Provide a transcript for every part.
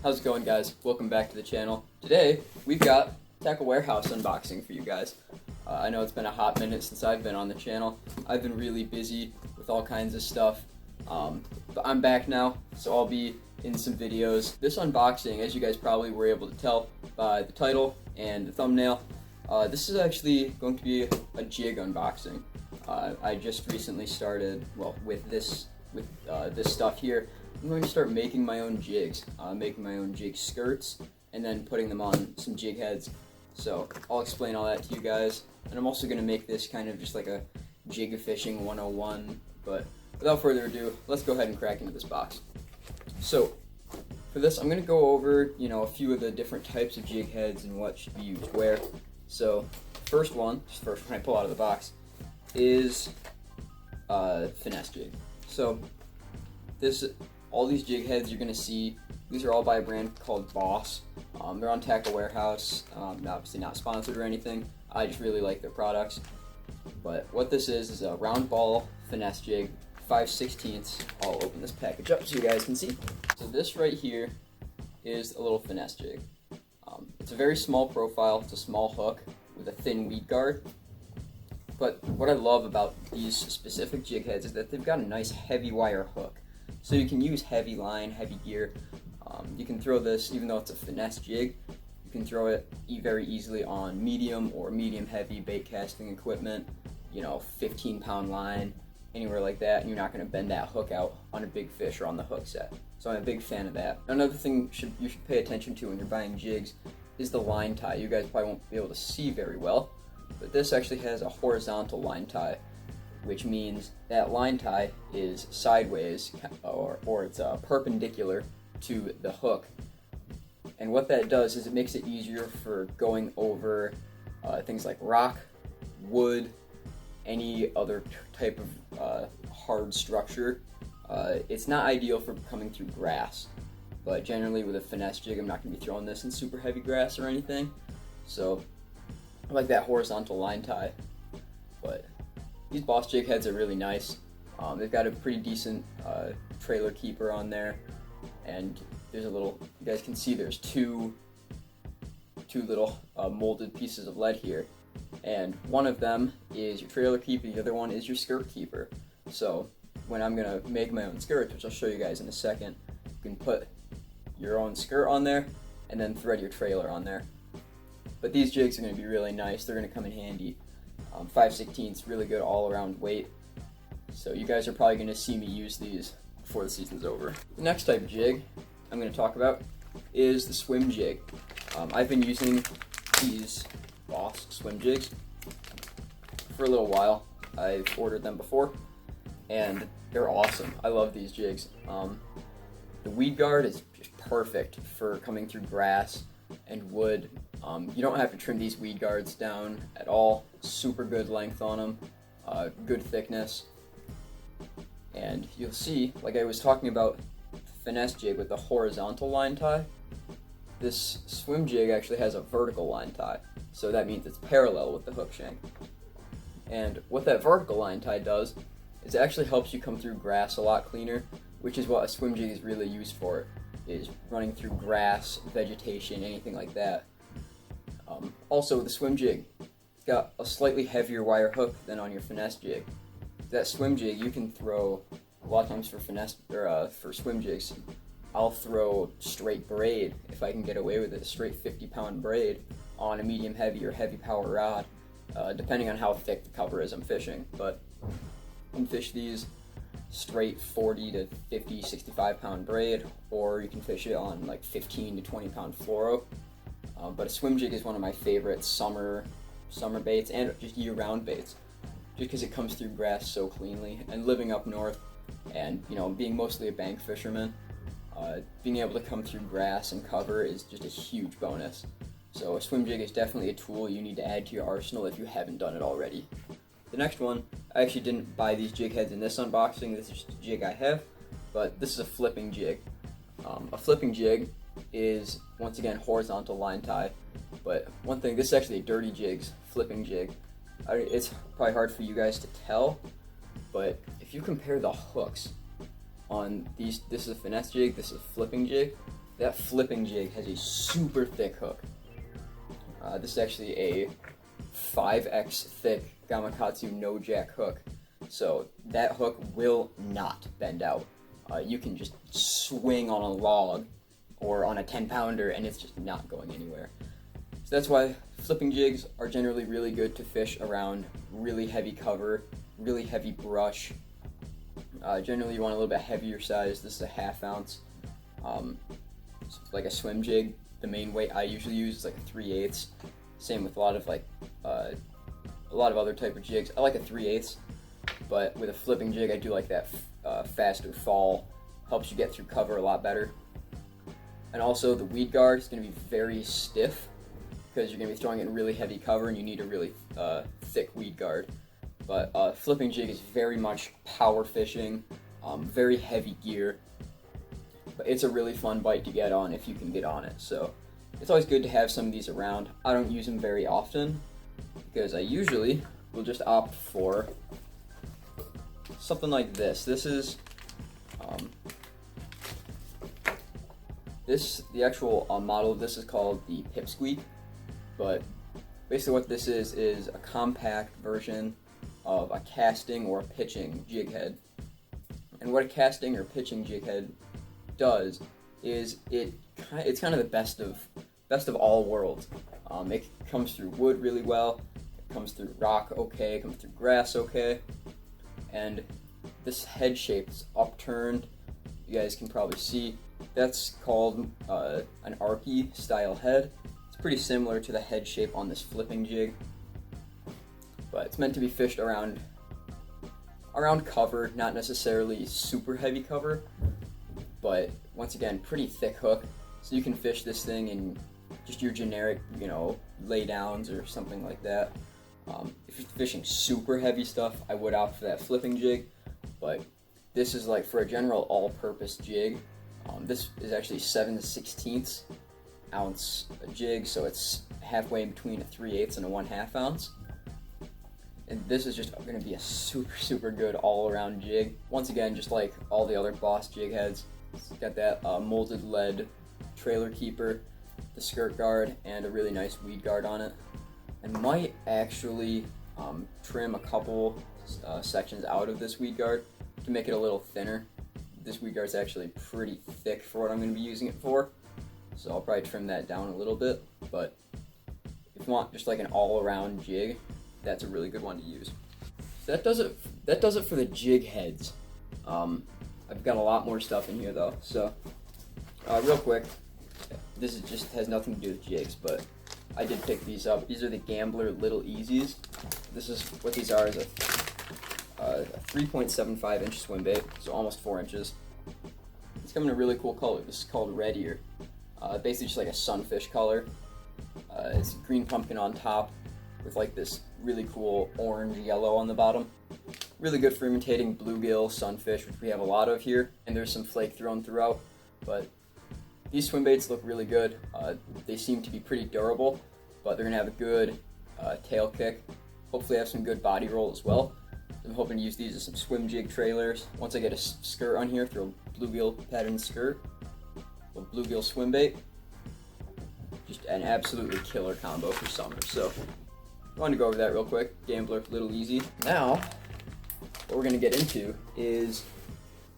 How's it going, guys? Welcome back to the channel. Today we've got Tackle Warehouse unboxing for you guys. I know it's been a hot minute since I've been on the channel. I've been really busy with all kinds of stuff, but I'm back now, so I'll be in some videos. This unboxing, as you guys probably were able to tell by the title and the thumbnail, this is actually going to be a jig unboxing. I just recently started, well, with this stuff here. I'm going to start making my own jigs, making my own jig skirts, and then putting them on some jig heads. So I'll explain all that to you guys, and I'm also going to make this kind of just like a jig fishing 101, but without further ado, let's go ahead and crack into this box. So for this, I'm going to go over, a few of the different types of jig heads and what should be used where. So first one, just first when I pull out of the box, is finesse jig. So all these jig heads you're going to see, these are all by a brand called Boss. They're on Tackle Warehouse, obviously not sponsored or anything. I just really like their products. But what this is a round ball finesse jig, 5/16. I'll open this package up so you guys can see. So this right here is a little finesse jig. It's a very small profile, it's a small hook with a thin weed guard. But what I love about these specific jig heads is that they've got a nice heavy wire hook. So you can use heavy line, heavy gear. You can throw this, even though it's a finesse jig, you can throw it very easily on medium or medium heavy bait casting equipment, 15-pound line, anywhere like that, and you're not going to bend that hook out on a big fish or on the hook set. So I'm a big fan of that. Another thing you should pay attention to when you're buying jigs is the line tie. You guys probably won't be able to see very well, but this actually has a horizontal line tie, which means that line tie is sideways or it's perpendicular to the hook. And what that does is it makes it easier for going over things like rock, wood, any other type of hard structure. It's not ideal for coming through grass, but generally with a finesse jig, I'm not going to be throwing this in super heavy grass or anything. So I like that horizontal line tie. But these Boss jig heads are really nice. They've got a pretty decent trailer keeper on there, and there's you guys can see there's two little molded pieces of lead here, and one of them is your trailer keeper, the other one is your skirt keeper. So when I'm gonna make my own skirt, which I'll show you guys in a second, you can put your own skirt on there and then thread your trailer on there. But these jigs are gonna be really nice. They're gonna come in handy. 5/16, really good all-around weight. So you guys are probably going to see me use these before the season's over. The next type of jig I'm going to talk about is the swim jig. I've been using these Boss swim jigs for a little while. I've ordered them before, and they're awesome. I love these jigs. The weed guard is just perfect for coming through grass and wood. You don't have to trim these weed guards down at all. Super good length on them, good thickness. And you'll see, like I was talking about the finesse jig with the horizontal line tie, this swim jig actually has a vertical line tie. So that means it's parallel with the hook shank. And what that vertical line tie does is it actually helps you come through grass a lot cleaner, which is what a swim jig is really used for, is running through grass, vegetation, anything like that. Also with the swim jig, it's got a slightly heavier wire hook than on your finesse jig. That swim jig you can throw a lot of times for finesse or for swim jigs. I'll throw straight braid if I can get away with it, a straight 50-pound braid on a medium heavy or heavy power rod, depending on how thick the cover is I'm fishing. But you can fish these straight 40 to 50, 65-pound braid, or you can fish it on like 15 to 20-pound fluoro. But a swim jig is one of my favorite summer baits and just year-round baits, just because it comes through grass so cleanly. And living up north, and being mostly a bank fisherman, being able to come through grass and cover is just a huge bonus. So a swim jig is definitely a tool you need to add to your arsenal if you haven't done it already. The next one, I actually didn't buy these jig heads in this unboxing. This is just a jig I have, but this is a flipping jig. A flipping jig is, once again, horizontal line tie. But one thing, this is actually a Dirty Jigs flipping jig. It's probably hard for you guys to tell, but if you compare the hooks on these, this is a finesse jig, this is a flipping jig, that flipping jig has a super thick hook. This is actually a 5x thick Gamakatsu no jack hook, so that hook will not bend out. You can just swing on a log or on a 10-pounder and it's just not going anywhere. So that's why flipping jigs are generally really good to fish around really heavy cover, really heavy brush. Generally you want a little bit heavier size. This is a 1/2 ounce. Like a swim jig, the main weight I usually use is like a 3/8. Same with a lot of other type of jigs. I like a 3/8, but with a flipping jig I do like that faster fall. Helps you get through cover a lot better. And also the weed guard is going to be very stiff because you're going to be throwing it in really heavy cover and you need a really thick weed guard. But flipping jig is very much power fishing, very heavy gear. But it's a really fun bite to get on if you can get on it. So it's always good to have some of these around. I don't use them very often because I usually will just opt for something like this. This is the actual model of this is called the Pipsqueak, but basically what this is a compact version of a casting or a pitching jig head. And what a casting or pitching jig head does is it's kind of the best of all worlds. It comes through wood really well, it comes through rock okay, it comes through grass okay, and this head shape is upturned. You guys can probably see that's called an archy style head. It's pretty similar to the head shape on this flipping jig, but it's meant to be fished around cover, not necessarily super heavy cover, but once again, pretty thick hook, so you can fish this thing in just your generic, lay downs or something like that. If you're fishing super heavy stuff, I would opt for that flipping jig, but this is like for a general all-purpose jig. This is actually 7/16 ounce jig, so it's halfway in between a 3/8 and a 1/2 ounce. And this is just going to be a super good all-around jig. Once again, just like all the other Boss jig heads, it's got that molded lead trailer keeper, the skirt guard, and a really nice weed guard on it. I might actually trim a couple sections out of this weed guard to make it a little thinner. This weed guard is actually pretty thick for what I'm going to be using it for, so I'll probably trim that down a little bit. But if you want just like an all-around jig, that's a really good one to use. So that does it for the jig heads. I've got a lot more stuff in here though. So real quick, this just has nothing to do with jigs, but I did pick these up. These are the Gambler Little Easies. This is what these are: is a 3.75 inch swim bait, so almost 4 inches. It's coming in a really cool color. This is called Red Ear. Basically just like a sunfish color. It's green pumpkin on top with like this really cool orange yellow on the bottom. Really good for imitating bluegill, sunfish, which we have a lot of here, and there's some flake thrown throughout. But these swim baits look really good. They seem to be pretty durable, but they're gonna have a good tail kick. Hopefully have some good body roll as well. I'm hoping to use these as some swim jig trailers. Once I get a skirt on here, throw a bluegill pattern skirt, a bluegill swim bait. Just an absolutely killer combo for summer. So I wanted to go over that real quick. Gambler Little Easy. Now, what we're gonna get into is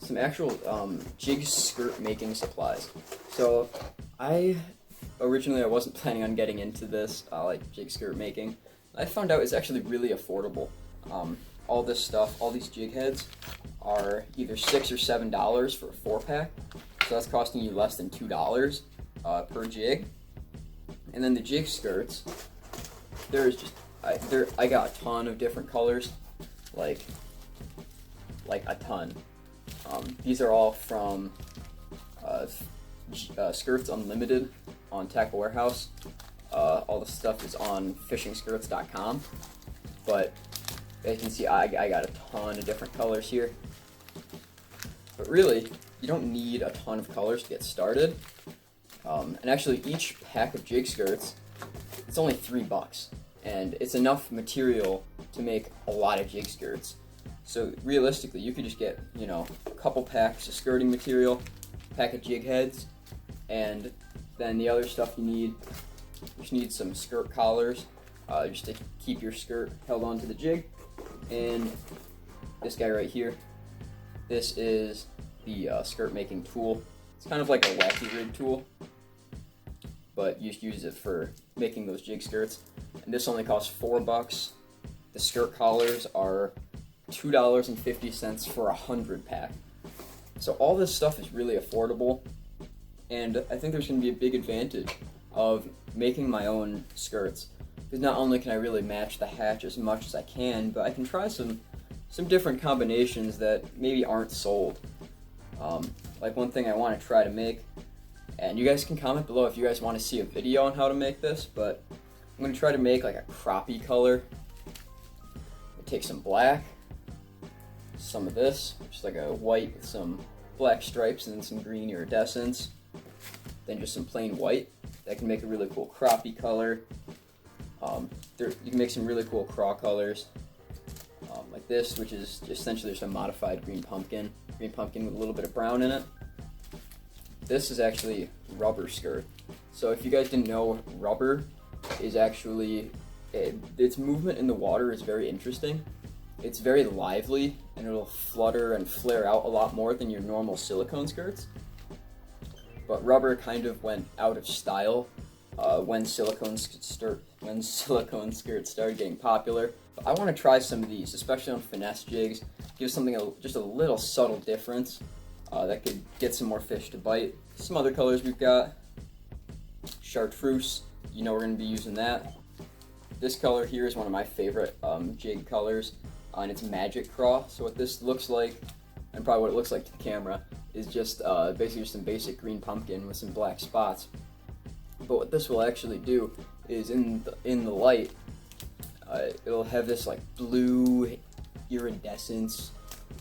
some actual jig skirt making supplies. So I wasn't planning on getting into this, like jig skirt making. I found out it's actually really affordable. All this stuff, all these jig heads are either $6 or $7 for a 4-pack, so that's costing you less than $2 per jig. And then the jig skirts, I got a ton of different colors, like a ton. These are all from Skirts Unlimited on Tackle Warehouse. All the stuff is on fishingskirts.com, but as you can see, I got a ton of different colors here. But really, you don't need a ton of colors to get started. And actually, each pack of jig skirts, it's only $3, and it's enough material to make a lot of jig skirts. So realistically, you could just get, a couple packs of skirting material, pack of jig heads, And then the other stuff you just need some skirt collars, just to keep your skirt held onto the jig. And this guy right here, this is the skirt making tool. It's kind of like a wacky rig tool, but you use it for making those jig skirts. And this only costs $4. The skirt collars are $2.50 for 100 pack. So all this stuff is really affordable, and I think there's going to be a big advantage of making my own skirts, because not only can I really match the hatch as much as I can, but I can try some different combinations that maybe aren't sold. Like one thing I want to try to make, and you guys can comment below if you guys want to see a video on how to make this, but I'm going to try to make like a crappie color. Take some black, some of this, which is like a white with some black stripes, and then some green iridescence, then just some plain white. That can make a really cool crappie color. You can make some really cool craw colors, like this, which is essentially just a modified green pumpkin with a little bit of brown in it. This is actually rubber skirt. So if you guys didn't know, rubber is actually, its movement in the water is very interesting. It's very lively, and it'll flutter and flare out a lot more than your normal silicone skirts. But rubber kind of went out of style when silicone skirts started getting popular. But I want to try some of these, especially on finesse jigs. Give something just a little subtle difference that could get some more fish to bite. Some other colors we've got: chartreuse. You know we're going to be using that. This color here is one of my favorite jig colors, and it's magic craw. So what this looks like, and probably what it looks like to the camera, is just basically just some basic green pumpkin with some black spots. But what this will actually do is in the light, it'll have this like blue iridescence,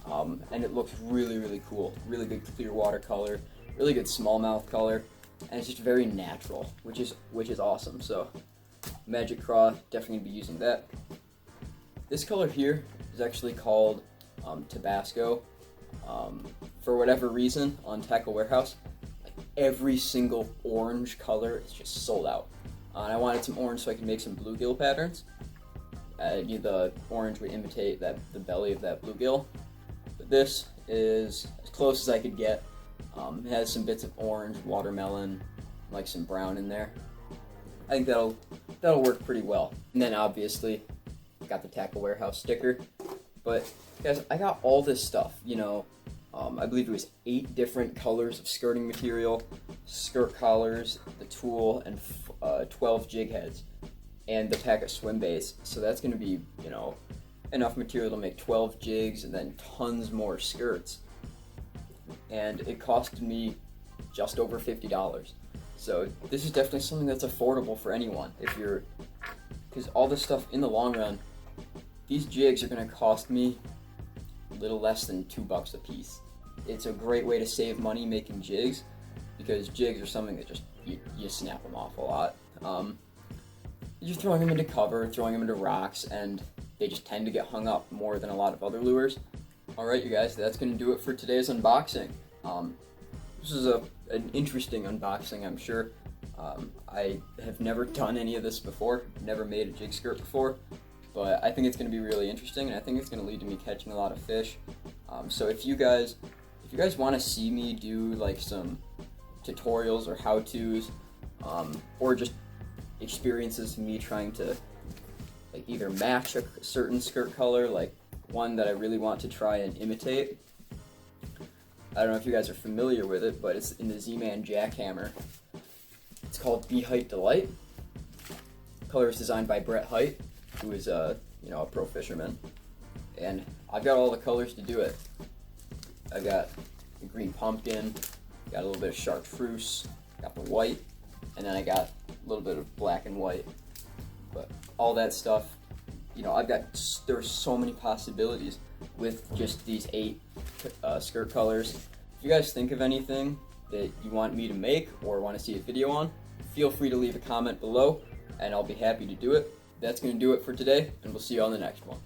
and it looks really, really cool. Really good clear water color, really good smallmouth color, and it's just very natural, which is awesome. So magic craw, definitely gonna be using that. This color here is actually called Tabasco. For whatever reason, on Tackle Warehouse, like every single orange color is just sold out. And I wanted some orange so I could make some bluegill patterns. The orange would imitate the belly of that bluegill. But this is as close as I could get. It has some bits of orange, watermelon, like some brown in there. I think that'll work pretty well. And then obviously, I got the Tackle Warehouse sticker. But guys, I got all this stuff, I believe it was 8 different colors of skirting material, skirt collars, the tool, and 12 jig heads, and the pack of Swimbaits. So that's going to be, enough material to make 12 jigs and then tons more skirts. And it cost me just over $50. So this is definitely something that's affordable for anyone. Because all this stuff in the long run, these jigs are going to cost me a little less than $2 a piece. It's a great way to save money making jigs, because jigs are something that just, you snap them off a lot. You're throwing them into cover, throwing them into rocks, and they just tend to get hung up more than a lot of other lures. Alright you guys, that's going to do it for today's unboxing. This is an interesting unboxing, I'm sure. I have never done any of this before, never made a jig skirt before, but I think it's going to be really interesting, and I think it's going to lead to me catching a lot of fish. So if you guys want to see me do like some tutorials or how-tos, or just experiences of me trying to like either match a certain skirt color, like one that I really want to try and imitate. I don't know if you guys are familiar with it, but it's in the Z-Man Jackhammer. It's called Bee Height Delight. The color is designed by Brett Height, who is a pro fisherman, and I've got all the colors to do it. I've got the green pumpkin, got a little bit of chartreuse, got the white, and then I got a little bit of black and white. But all that stuff, there's so many possibilities with just these 8 skirt colors. If you guys think of anything that you want me to make or want to see a video on, feel free to leave a comment below, and I'll be happy to do it. That's going to do it for today, and we'll see you on the next one.